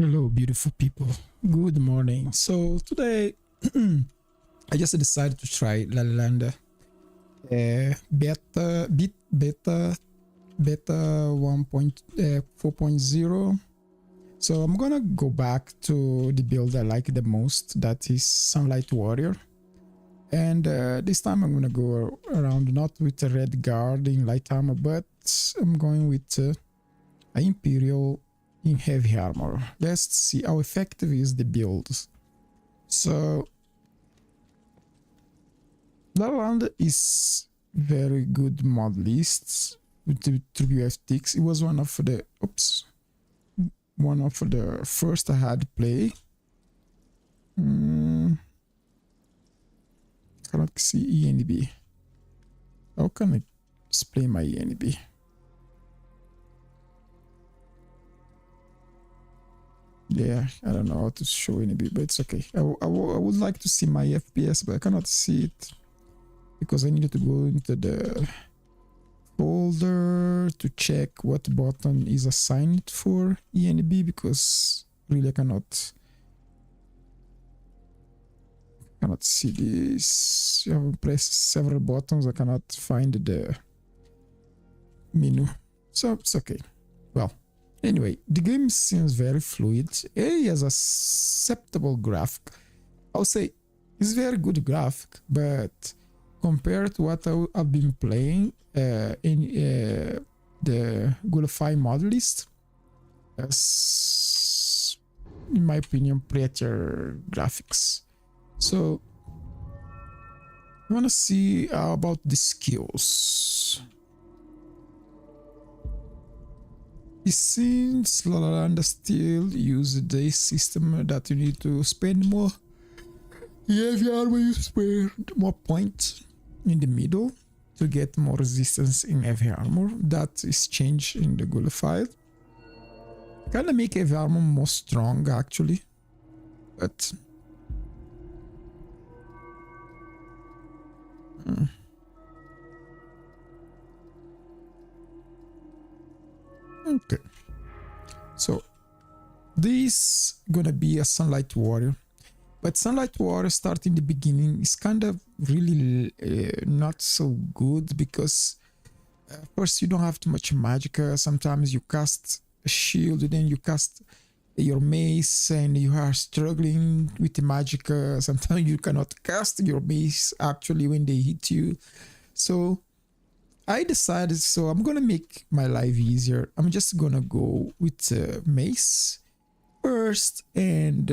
Hello, beautiful people. Good morning. So today, I just decided to try La La Land beta 1.4.0. So I'm gonna go back to the build I like the most, that is Sunlight Warrior. And this time I'm gonna go around not with a red guard in light armor, but I'm going with an Imperial in heavy armor. Let's see how effective is the build. So La La Land is very good Modlist with the WFTX. It was one of the first I had to play. Cannot see ENB. How can I display my ENB? Yeah, I don't know how to show ENB, but it's okay. I would like to see my FPS, but I cannot see it because I needed to go into the folder to check what button is assigned for ENB, because really I cannot see this. I have pressed several buttons, I cannot find the menu, so it's okay. Well, anyway, the game seems very fluid. It has a acceptable graphic. I'll say it's very good graphic, but compared to what I've been playing in the Gulify Modlist, as in my opinion, prettier graphics. So I want to see about the skills. It seems La La Land still uses the system that you need to spend more. Heavy armor, you spend more points in the middle to get more resistance in heavy armor. That is changed in the Gulify. Kinda make heavy armor more strong actually, but okay. So this gonna be a Sunlight Warrior, but Sunlight Warrior start in the beginning is kind of really not so good, because first you don't have too much magicka. Sometimes you cast a shield, then you cast your mace and you are struggling with the magicka. Sometimes you cannot cast your mace actually when they hit you. So I decided, so I'm gonna make my life easier. I'm just gonna go with mace first, and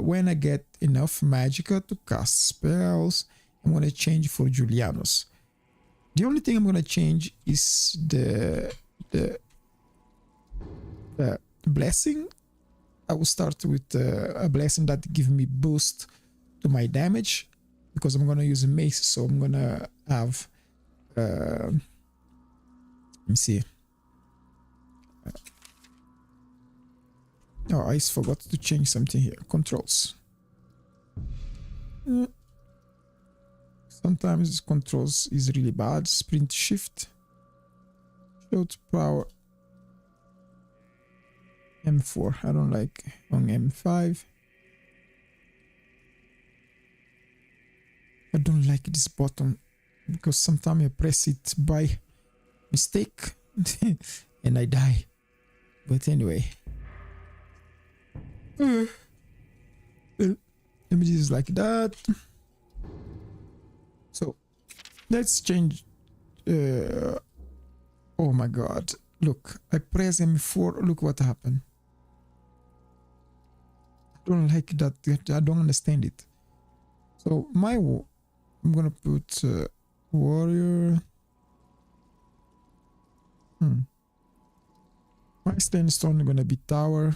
when I get enough magicka to cast spells, I'm gonna change for Julianus. The only thing I'm gonna change is the blessing. I will start with a blessing that give me boost to my damage, because I'm gonna use a mace. So I'm gonna have let me see. Oh, I forgot to change something here. Controls. Sometimes controls is really bad. Sprint shift. Show to power. M4. I don't like on M5. I don't like this button because sometimes I press it by mistake and I die. But anyway, images like that. So let's change. Oh my god, look, I press M4, look what happened. I don't like that. I don't understand it. So I'm gonna put warrior. My standstone gonna be tower.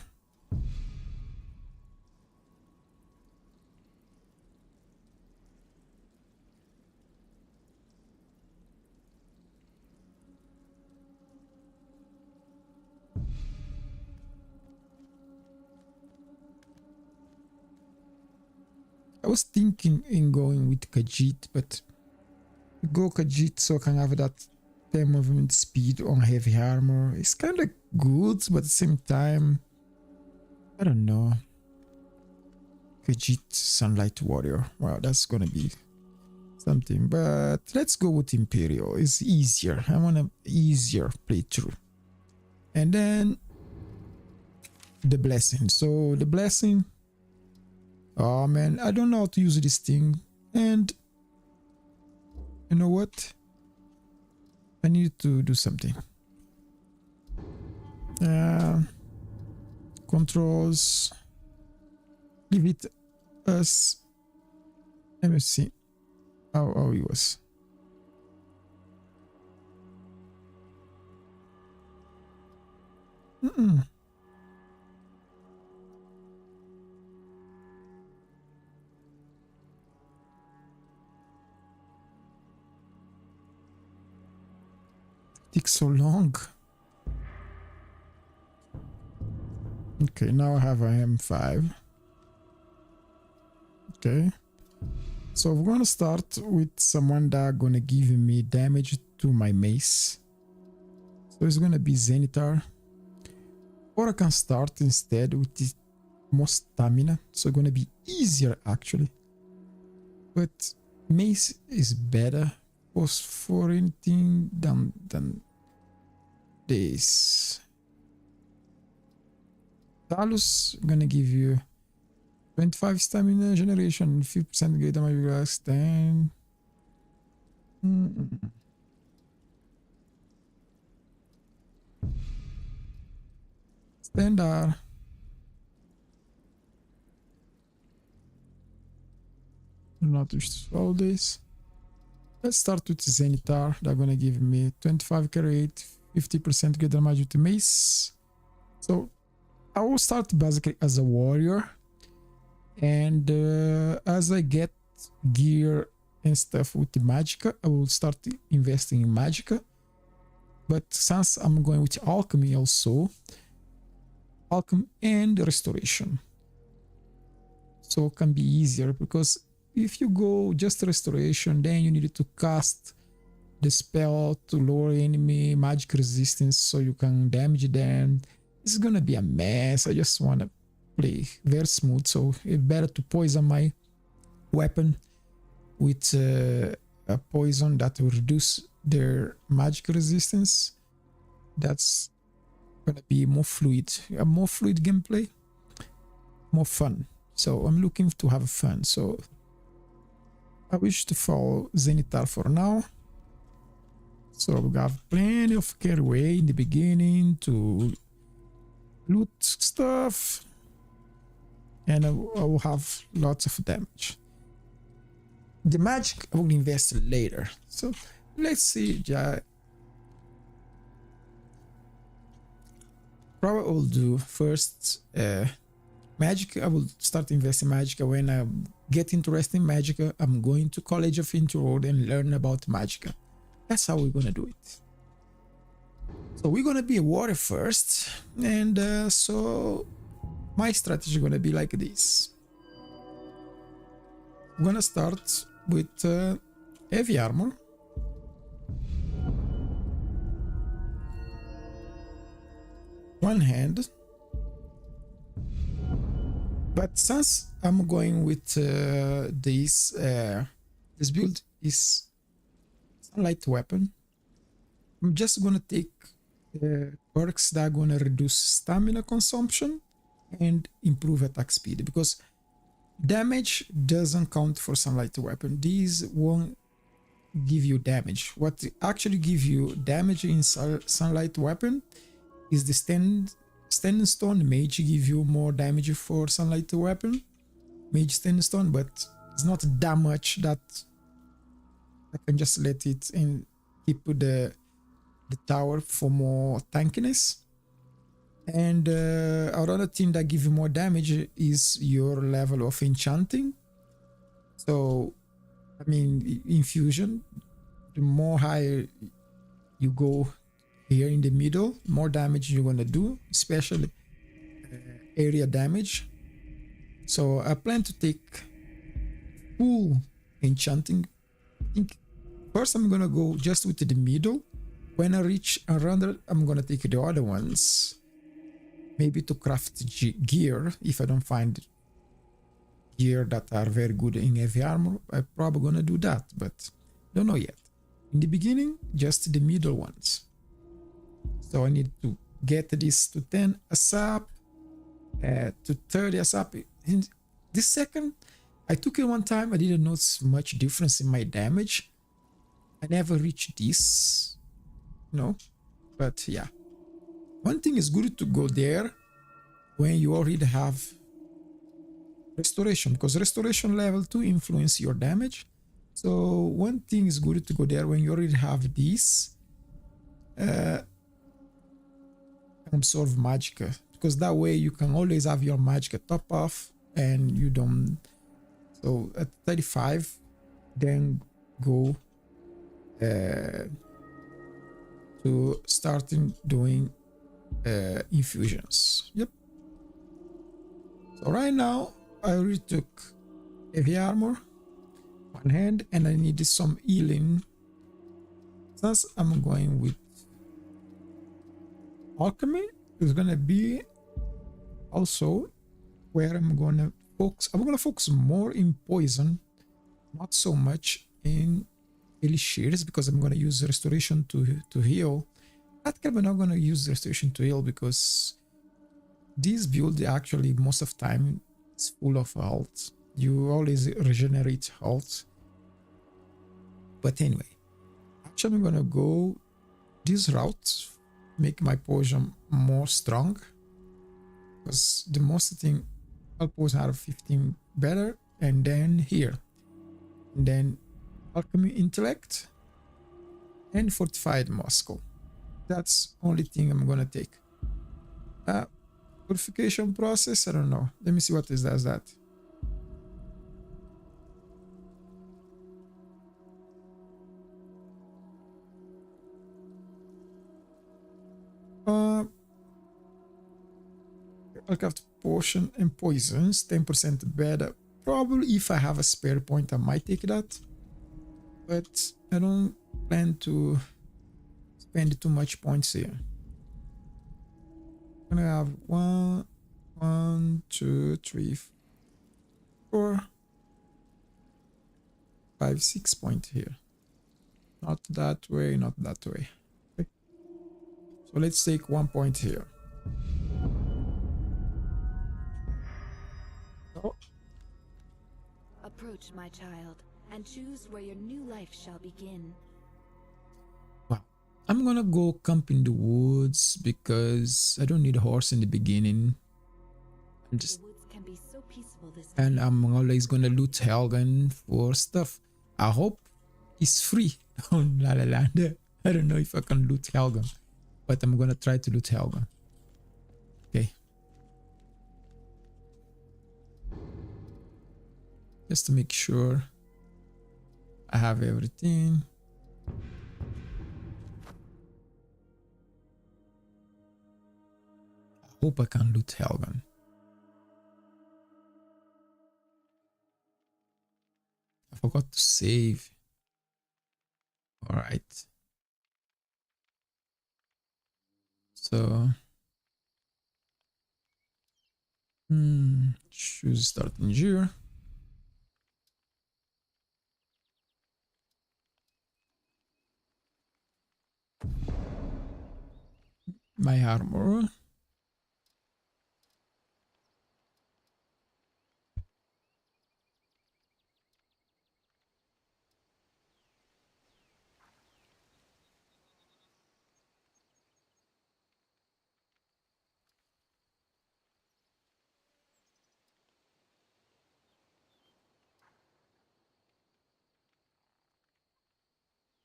I was thinking in going with Khajiit, but go Khajiit so I can have that 10 movement speed on heavy armor. It's kind of good, but at the same time I don't know. Khajiit Sunlight Warrior. Wow, that's gonna be something. But let's go with Imperial. It's easier. I want an easier playthrough. And then the blessing. So the blessing. Oh man, I don't know how to use this thing. And you know what? I need to do something. Controls. Leave it as. Let me see how it was. Takes so long. Okay, now I have a M5. Okay, so we're gonna start with someone that gonna give me damage to my mace. So it's gonna be Zenitar, or I can start instead with the most stamina, so it's gonna be easier actually. But mace is better for anything than this. Talus gonna give you 25 stamina generation, 50% greater magic glass, 10. Standard. Not all this. Let's start with Zenitar. They're gonna give me 25 carrot, 50% greater magic to mace. So I will start basically as a warrior. And as I get gear and stuff with the magicka, I will start investing in magicka. But since I'm going with alchemy also, alchemy and restoration, so it can be easier, because if you go just restoration, then you need to cast the spell to lower enemy magic resistance so you can damage them. It's gonna be a mess. I just want to play very smooth, so it's better to poison my weapon with a poison that will reduce their magic resistance. That's gonna be more fluid, a more fluid gameplay, more fun. So I'm looking to have fun, so I wish to follow Zenitar for now. So we got plenty of carry in the beginning to loot stuff, and I will have lots of damage. The magic I will invest later. So let's see. Probably I will do first magic. I will start investing magic when I get interested in magic. I'm going to College of Interworld and learn about magic. That's how we're gonna do it. So we're gonna be a warrior first, and so my strategy is gonna be like this. I'm gonna start with heavy armor. One hand. But since I'm going with this build is light weapon, I'm just gonna take perks that are gonna reduce stamina consumption and improve attack speed, because damage doesn't count for sunlight weapon. These won't give you damage. What actually give you damage in sunlight weapon is the standing stone. Mage give you more damage for sunlight weapon, mage standing stone, but it's not that much that I can just let it and keep the tower for more tankiness. And another thing that gives you more damage is your level of enchanting. So I mean, infusion, the more higher you go here in the middle, more damage you're gonna do, especially area damage. So I plan to take full enchanting. I think first I'm gonna go just with the middle. When I reach 100, I'm gonna take the other ones. maybe to craft gear. If I don't find gear that are very good in heavy armor, I'm probably gonna do that, but don't know yet. In the beginning, just the middle ones. So I need to get this to 10 ASAP, to 30 ASAP. And this second, I took it one time, I didn't notice much difference in my damage. I never reached this, but yeah. One thing is good to go there when you already have restoration, because restoration level 2 influence your damage. So one thing is good to go there when you already have this absorb magicka, because that way you can always have your magicka top off and you don't. So at 35, then go to starting doing infusions. Yep. So right now I already took heavy armor, one hand, and I needed some healing. Thus I'm going with alchemy. Is gonna be also where I'm gonna focus. I'm gonna focus more in poison, not so much in shears, because I'm gonna use restoration to heal. I'm not gonna use restoration to heal because this build actually most of the time is full of health. You always regenerate health. But anyway, actually I'm gonna go this route, make my potion more strong, because the most thing I'll potion out of 15 better, and then here, and then alchemy intellect and fortified muscle. That's only thing I'm gonna take. Purification process, I don't know. Let me see what is that. I'll craft potion and poisons, 10% better. Probably if I have a spare point, I might take that. But I don't plan to spend too much points here. I'm gonna have 1, 2, 3, 4, 5, 6 points here. Not that way, not that way. Okay. So let's take 1 point here. Oh. Approach, my child, and choose where your new life shall begin. Wow. I'm gonna go camp in the woods because I don't need a horse in the beginning. The woods can be so peaceful this and I'm always gonna loot Helgen for stuff. I hope it's free on La La Land. I don't know if I can loot Helgen, but I'm gonna try to loot Helgen. Okay. Just to make sure I have everything. I hope I can loot Helgen. I forgot to save. All right. So, choose starting year. My armor.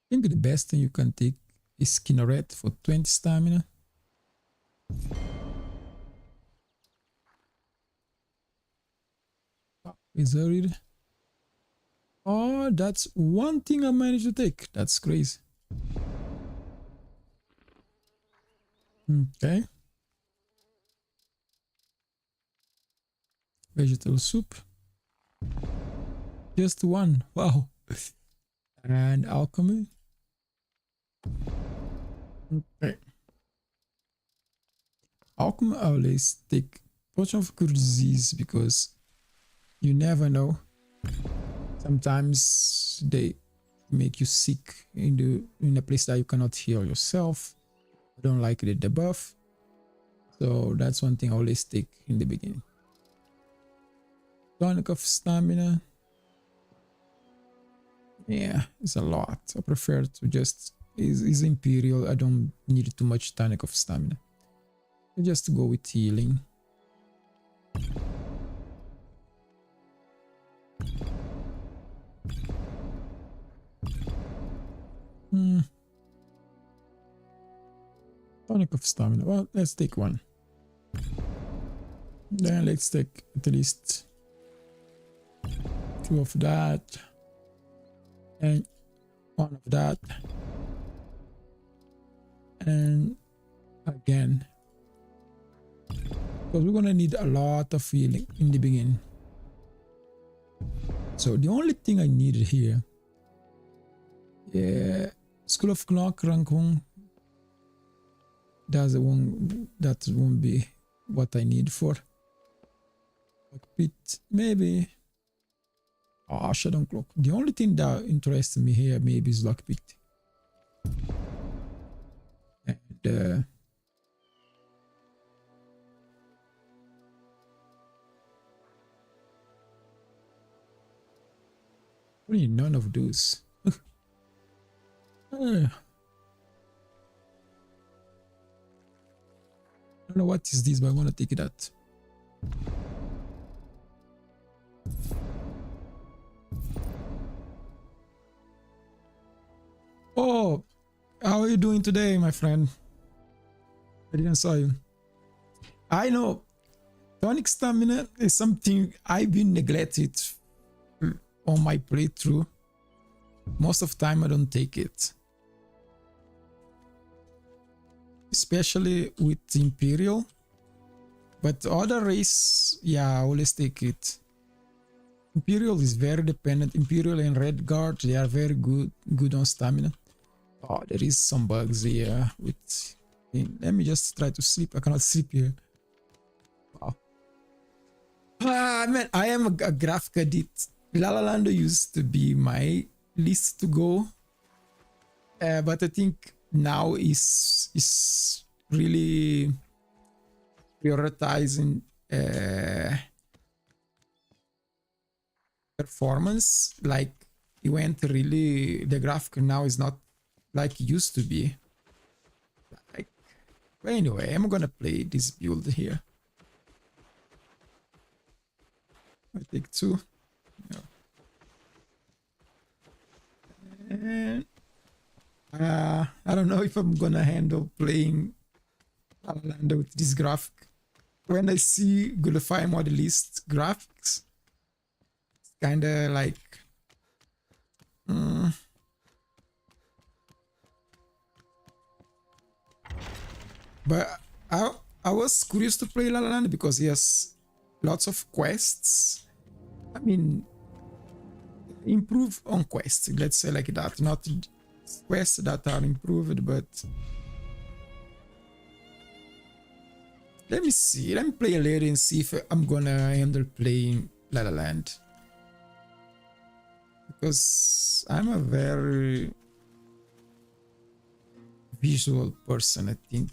I think the best thing you can take is Kinneret for 20 stamina. Is that it? Oh, that's one thing I managed to take. That's crazy. Okay. Vegetable soup. Just one. Wow. And alchemy. Okay. Alchemy always take potion of cure disease because you never know. Sometimes they make you sick in a place that you cannot heal yourself. I don't like the debuff. So that's one thing I always take in the beginning. Tonic of stamina. Yeah, it's a lot. I prefer to just is imperial. I don't need too much tonic of stamina. I just go with healing. Tonic of stamina. Well, let's take one. Then let's take at least 2 of that and 1 of that, and again, because we're gonna need a lot of healing in the beginning. So the only thing I needed here, yeah, School of Clock rank 1. That won't be what I need for Lockpit. Maybe Shadow Clock. The only thing that interests me here maybe is Lockpit. And really none of those. I don't know what is this, but I want to take it out. Oh, how are you doing today, my friend? I didn't saw you. I know tonic stamina is something I've been neglected on my playthrough. Most of the time I don't take it. Especially with Imperial. But other race, yeah, I always take it. Imperial is very dependent. Imperial and Red Guard, they are very good on stamina. Oh, there is some bugs here with... Let me just try to sleep. I cannot sleep here. Wow. Man, I am a graphic addict. La La Land used to be my list to go. But I think now is really prioritizing performance. Like it went really, the graphic now is not like it used to be. Like, but anyway, I'm gonna play this build here. I take 2. No. And I don't know if I'm gonna handle playing Alanda with this graphic. When I see Gulify Modlist graphics, it's kinda like but I was curious to play La La Land because he has lots of quests. I mean, improve on quests, let's say like that. Not quests that are improved, but let me see. Let me play a later and see if I'm gonna handle playing La La Land. Because I'm a very visual person, I think.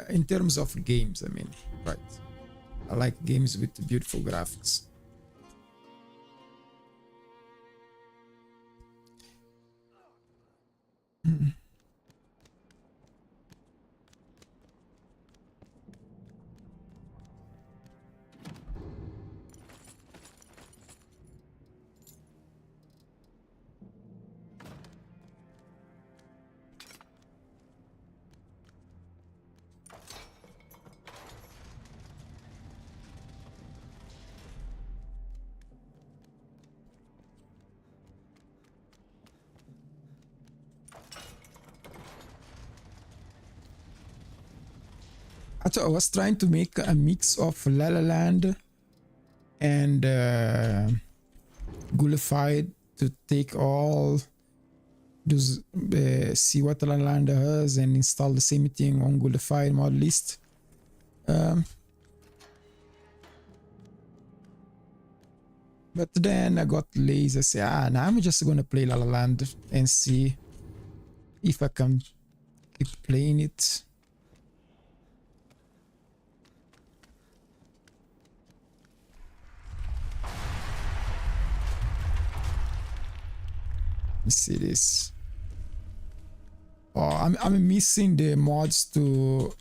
In terms of games, I mean, right? I like games with beautiful graphics. I was trying to make a mix of La La Land and Gullified to take all those, see what La La Land has and install the same thing on Gullified Modlist. Um, but then I got lazy. I said, now I'm just gonna play La La Land and see if I can keep playing it. Let's see this. Oh, I'm missing the mods to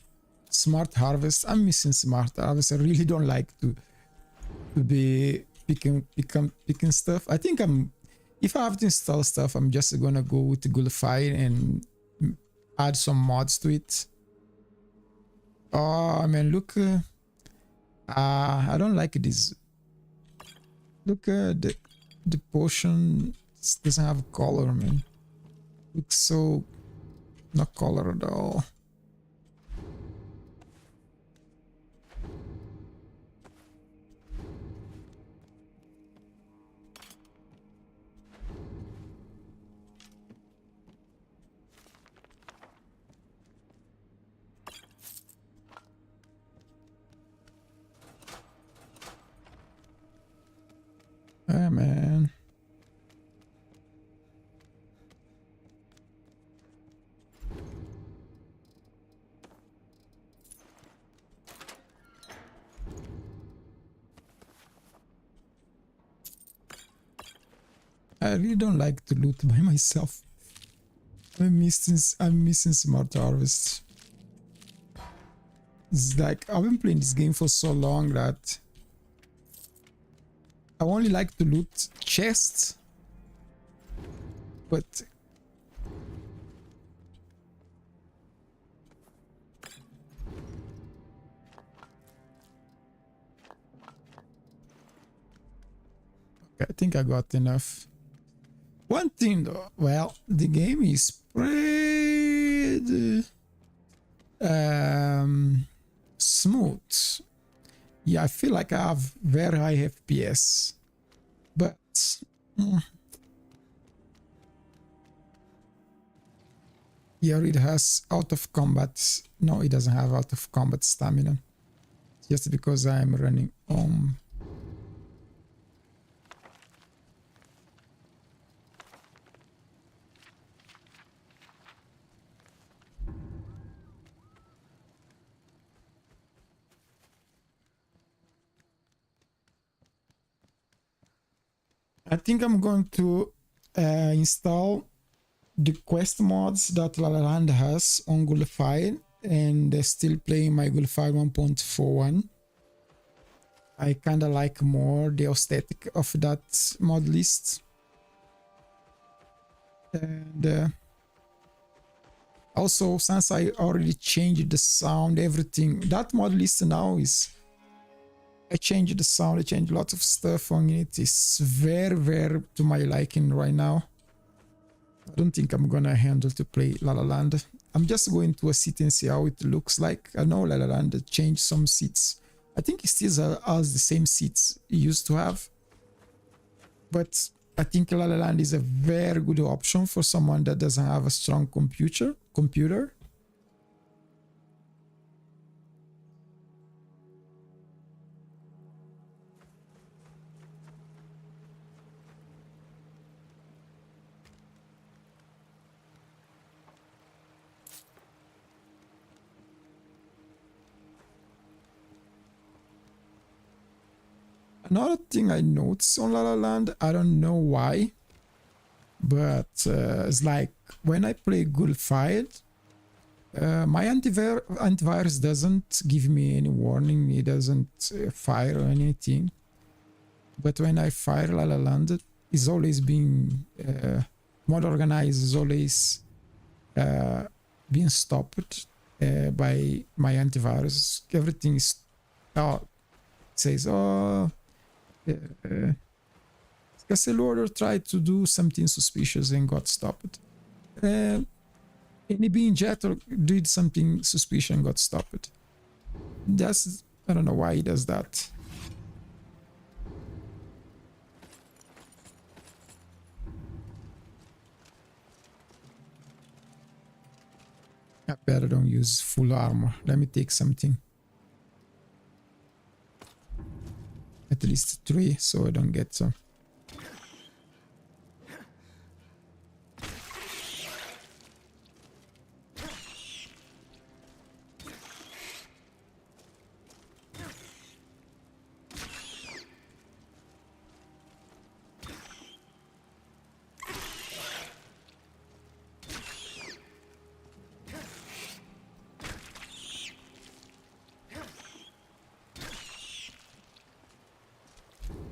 Smart Harvest. I'm missing Smart Harvest. I really don't like to be picking stuff. I think if I have to install stuff, I'm just gonna go with the Gulfire and add some mods to it. Oh man, look, I don't like this. Look, the potion doesn't have color, man. Looks so not color at all. Ah, man. I really don't like to loot by myself. I'm missing Smart Harvest. It's like I've been playing this game for so long that I only like to loot chests, but I think I got enough. One thing though, well, the game is pretty smooth. Yeah, I feel like I have very high FPS, but yeah, it has out of combat. No, it doesn't have out of combat stamina. Just because I'm running on. I think I'm going to install the quest mods that La La Land has on Gulfire, and still playing my Gulfire 1.41. I kind of like more the aesthetic of that mod list. And also, since I already changed the sound, everything, that mod list now is, I changed the sound, I changed lots of stuff on it. It's very, very to my liking right now. I don't think I'm gonna handle to play La La Land. I'm just going to a seat and see how it looks like. I know La La Land changed some seats. I think it still has the same seats it used to have. But I think La La Land is a very good option for someone that doesn't have a strong computer. Another thing I noticed on La La Land, I don't know why, but it's like when I play Gulfire, my antivirus doesn't give me any warning, it doesn't fire or anything. But when I fire La La Land, it's always being more organized, is always being stopped by my antivirus. Everything is says, oh, Castle Order tried to do something suspicious and got stopped. NB Injector did something suspicious and got stopped. That's, I don't know why he does that. I better don't use full armor. Let me take something. at least 3 so I don't get some.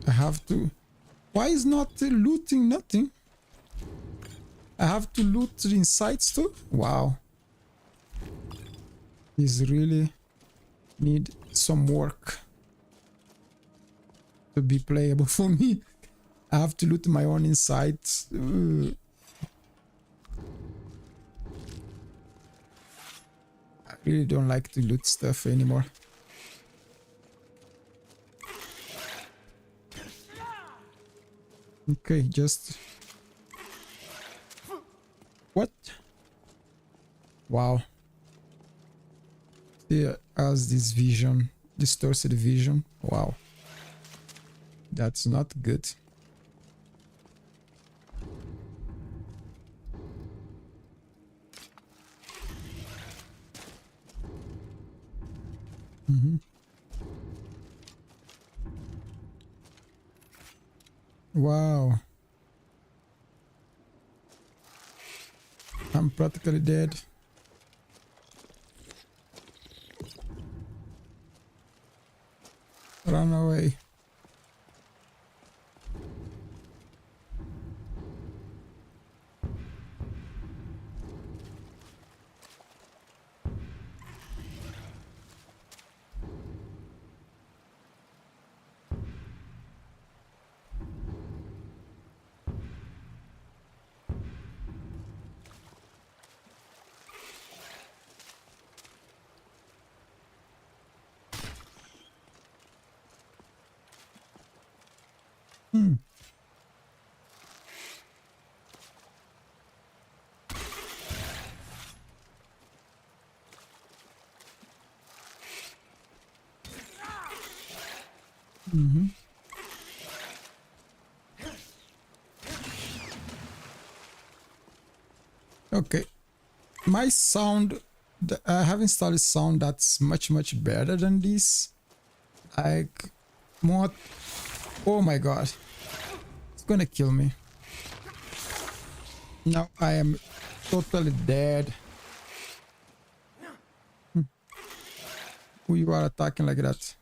I have to. Why is not looting nothing? I have to loot the insides too? Wow. This really need some work to be playable for me. I have to loot my own insides. I really don't like to loot stuff anymore. Okay, just... What? Wow. He has this vision, distorted vision. Wow. That's not good. Wow. I'm practically dead. Run away. Okay, my sound, I have installed a sound that's much better than this. Like more. Oh my god, it's gonna kill me. Now I am totally dead. Who you are attacking like that?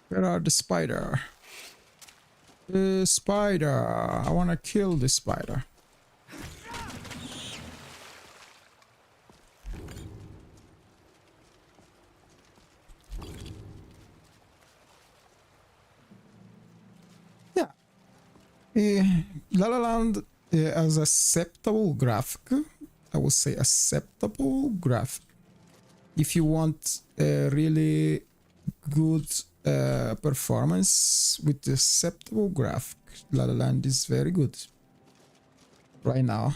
Where are the spider? The spider. I wanna kill the spider. Yeah. La La Land has acceptable graphic. I would say acceptable graphic. If you want a really good performance with acceptable graphic, La La Land is very good right now.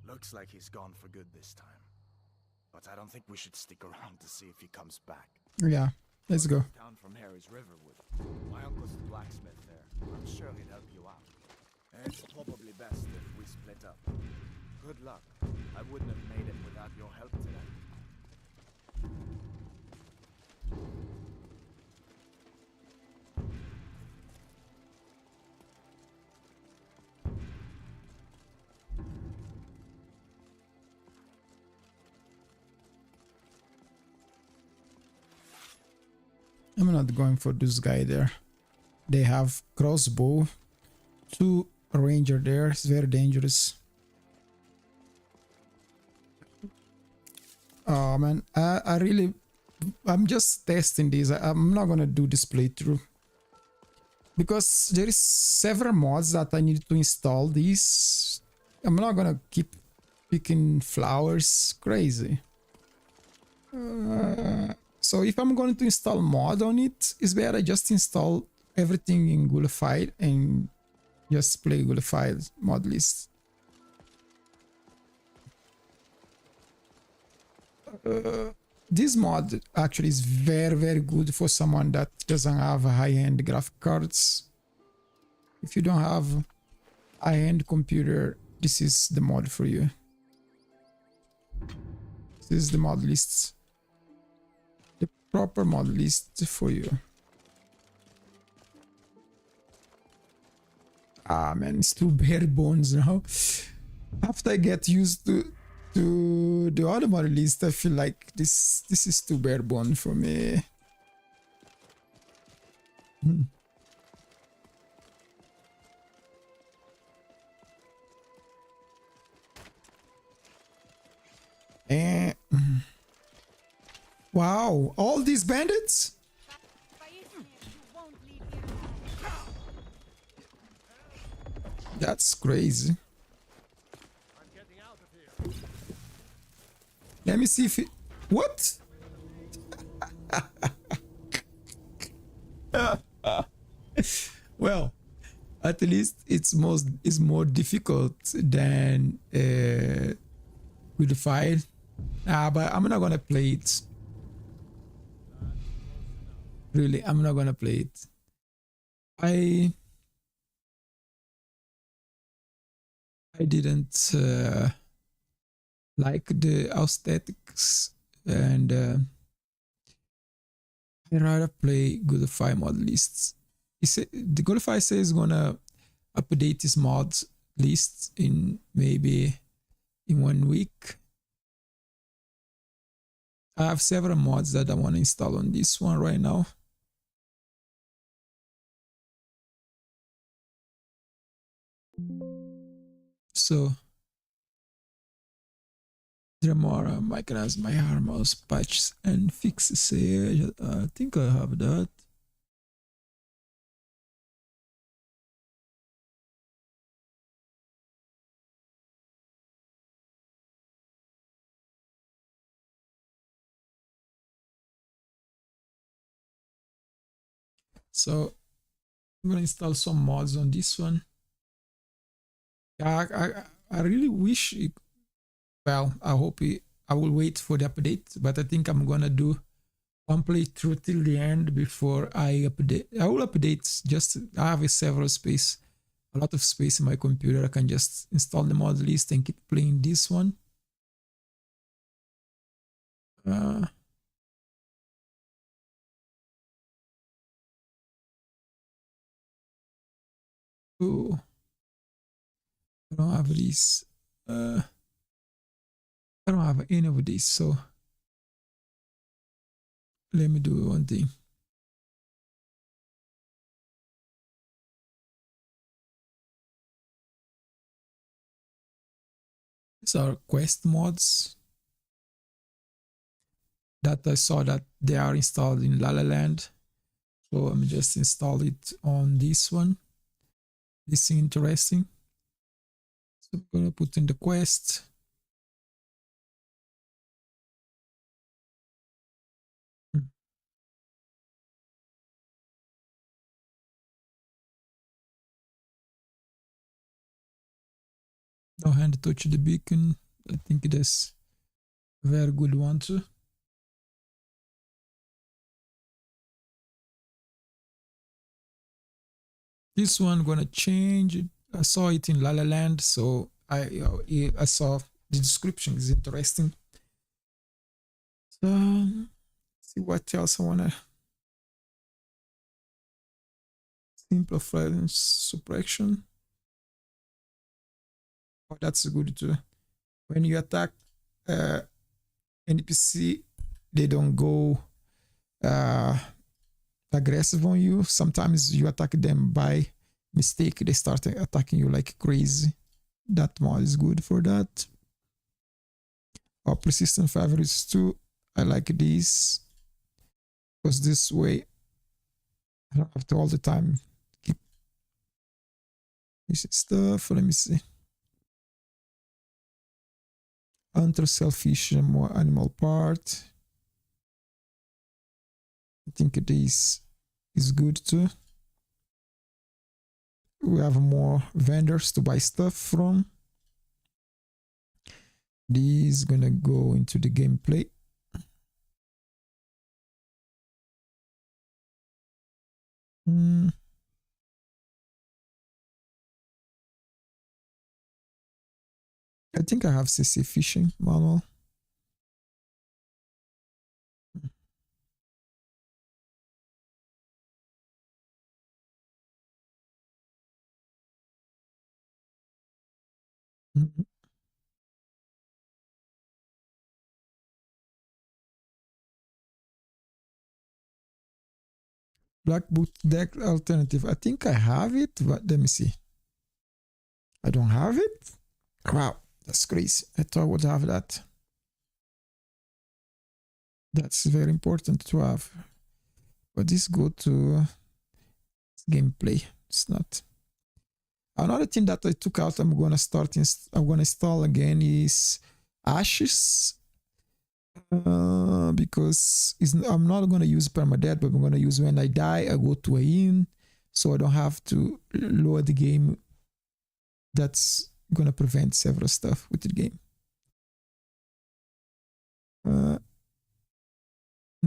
Looks like he's gone for good this time. But I don't think we should stick around to see if he comes back. Yeah, let's go. Down from Harry's Riverwood. My uncle's the blacksmith there. I'm sure he'd help you out. It's probably best if we split up. Good luck. I wouldn't have made it without your help today. I'm not going for this guy there. They have crossbow. 2 ranger there. It's very dangerous. Oh man, I'm just testing this. I'm not gonna do this playthrough because there is several mods that I need to install. These I'm not gonna keep picking flowers. Crazy. So if I'm going to install mod on it, it's better just install everything in Gullified and just play Gullified Modlist. This mod actually is very good for someone that doesn't have high-end graphic cards. If you don't have a high-end computer, this is the mod for you. This is the mod list. The proper mod list for you. Ah man, it's too bare bones now. After I get used to the other mod list, I feel like this is too bare bone for me. Wow, all these bandits? That's crazy. Let me see if it... What? Well, at least it's more difficult than with the file. But I'm not gonna play it. Really, I'm not gonna play it. I didn't like the aesthetics, and I'd rather play Godify mod lists. The Godify says gonna update his mod list in maybe in 1 week. I have several mods that I want to install on this one right now. So there are more mechanisms, my mouse patches and fixes here. I think I have that. So I'm gonna install some mods on this one. I really wish it, well, I hope I will wait for the update, but I think I'm gonna do one playthrough till the end before I update. I will update, just I have a lot of space in my computer. I can just install the mod list and keep playing this one. Oh, I don't have these. I don't have any of these, so let me do one thing. These are quest mods that I saw that they are installed in La La Land. So I'm just install it on this one. This is interesting. So I'm gonna put in the quest. No hand touch the beacon. I think that's a very good one too. This one gonna change. I saw it in La La Land, so I saw the description is interesting. So see what else I wanna. Simplify suppression. Oh, that's good too. When you attack NPC, they don't go aggressive on you. Sometimes you attack them by mistake, they start attacking you like crazy. That mod is good for that. Our persistent favorites too. I like these because this way I don't have to all the time keep using stuff. Let me see. Hunter, selfish, more animal part. I think this is good too. We have more vendors to buy stuff from. This is gonna go into the gameplay. I think I have CC fishing manual. Black boot deck alternative. I think I have it, but let me see. I don't have it. Wow, that's crazy. I thought I would have that. That's very important to have. But this go to gameplay. It's not. Another thing that I took out, I'm gonna install again is Ashes. Because I'm not gonna use permadeath, but I'm gonna use when I die, I go to a inn, so I don't have to load the game. That's gonna prevent several stuff with the game. No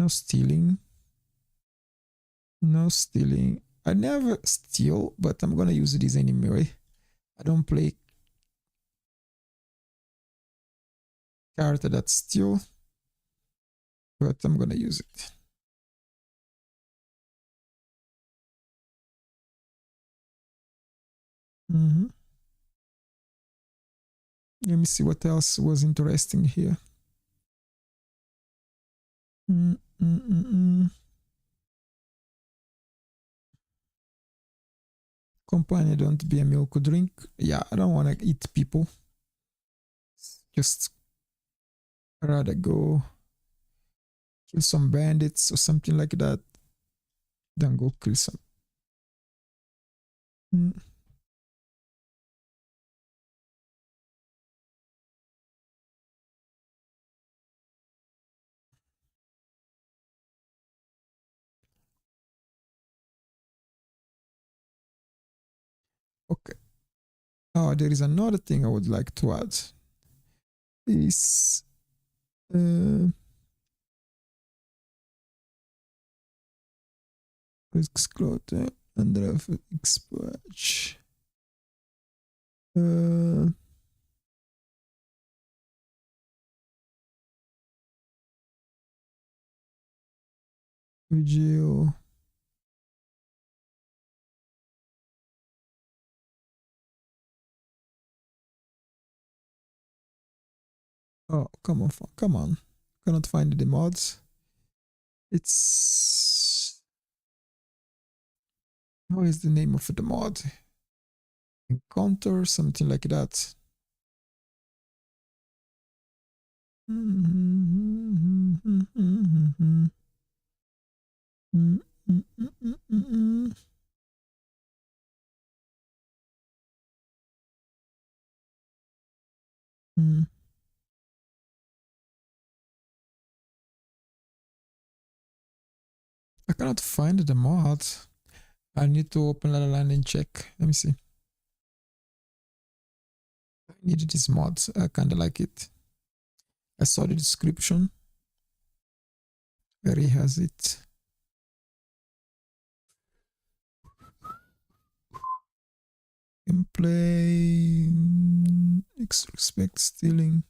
stealing. No stealing. I never steal, but I'm gonna use this anyway. I don't play character that steal, but I'm gonna use it. Let me see what else was interesting here. Companion, don't be a milk drink. Yeah, I don't want to eat people. Just rather go kill some bandits or something like that than go kill some. Okay. Oh, there is another thing I would like to add. Is Exploiter and Exploit. Video. Oh, come on, come on. Cannot find the mods. It's... How is the name of the mod? Encounter, something like that. I cannot find the mod. I need to open La La Land and check. Let me see. I needed this mod. I kind of like it. I saw the description. Where he has it. Gameplay. Expect stealing.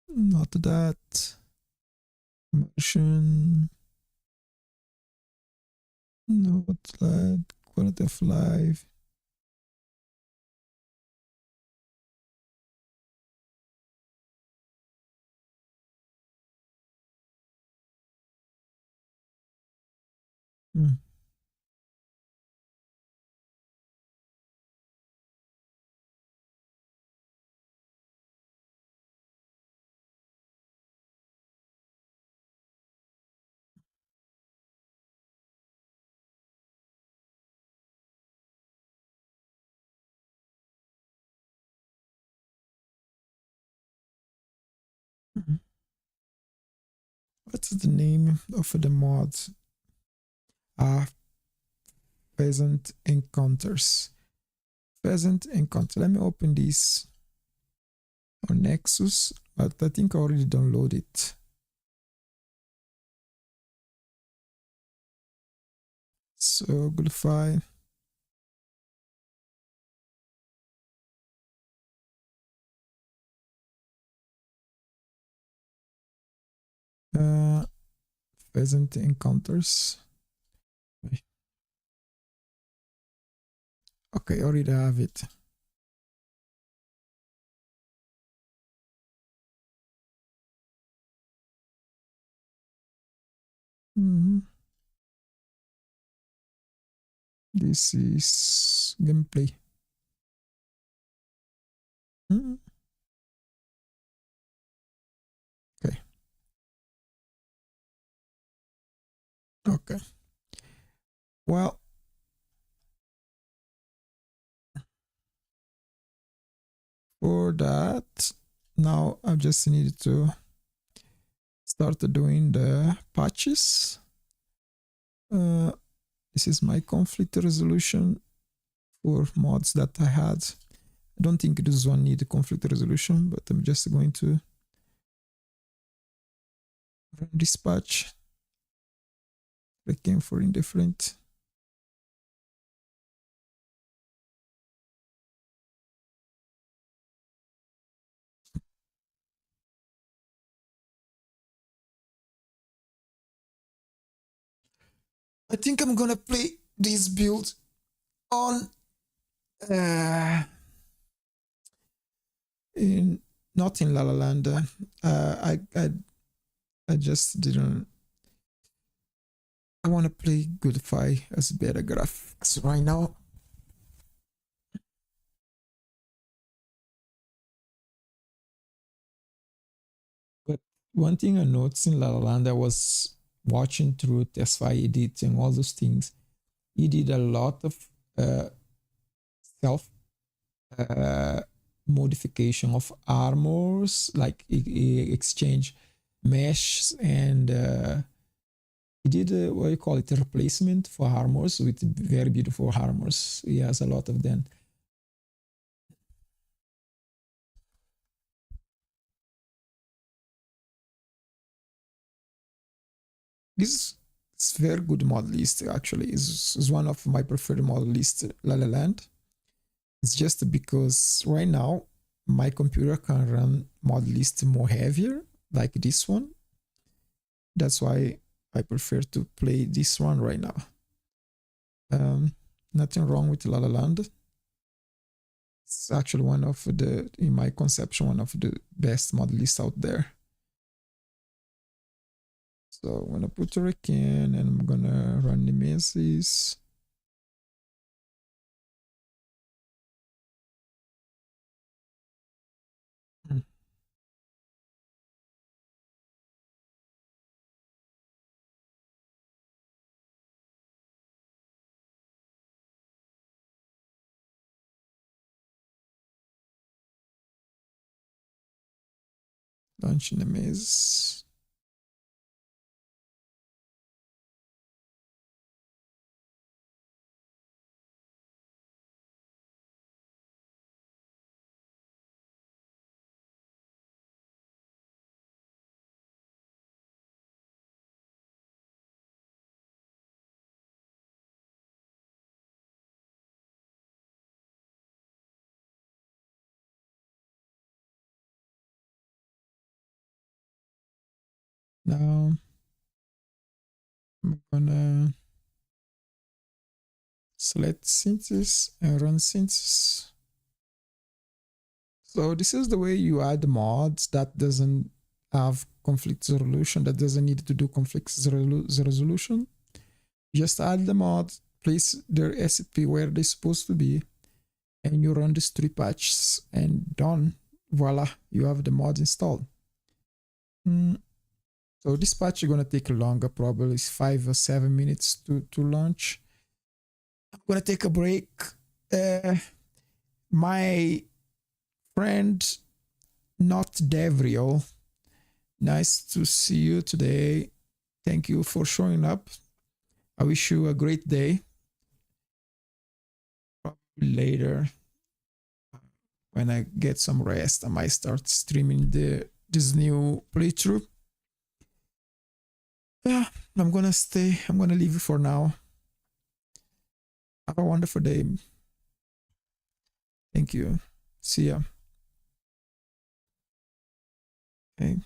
Not that. Immersion. Not that. Quality of life. Mm. Mhm. What's the name of the mod? Peasant Encounters. Peasant Encounter. Let me open this on Nexus, but I think I already downloaded it. So good file. Peasant Encounters. Okay, already have it. This is gameplay. Okay. Okay. Well, for that, now I just need to start doing the patches. This is my conflict resolution for mods that I had. I don't think this one need conflict resolution, but I'm just going to run this patch. Requiem for indifferent. I think I'm gonna play this build on in not in La La Land. I just didn't. I want to play Good Fi as better graphics right now. But one thing I noticed in La La Land, I was watching through Tesfaye edit and all those things. He did a lot of self modification of armors, like he exchange mesh and he did what you call it, a replacement for armors with very beautiful armors. He has a lot of them. This is very good mod list actually. Is one of my preferred mod list, La La Land. It's just because right now my computer can run mod list more heavier, like this one. That's why I prefer to play this one right now. Nothing wrong with La La Land. It's actually one of the, in my conception, one of the best mod lists out there. So I'm gonna put a Requiem and I'm gonna run Nemesis. Launch Nemesis. Now I'm gonna select synthesis and run synthesis. So this is the way you add mods that doesn't have conflict resolution, that doesn't need to do conflict resolution. Just add the mod, place their SCP where they're supposed to be, and you run these 3 patches and done. Voila, you have the mods installed. So this patch is gonna take longer, probably it's 5 or 7 minutes to launch. I'm gonna take a break. My friend, not Devriel, nice to see you today. Thank you for showing up. I wish you a great day. Probably later, when I get some rest, I might start streaming this new playthrough. Yeah, I'm gonna leave you for now. Have a wonderful day. Thank you. See ya. Okay.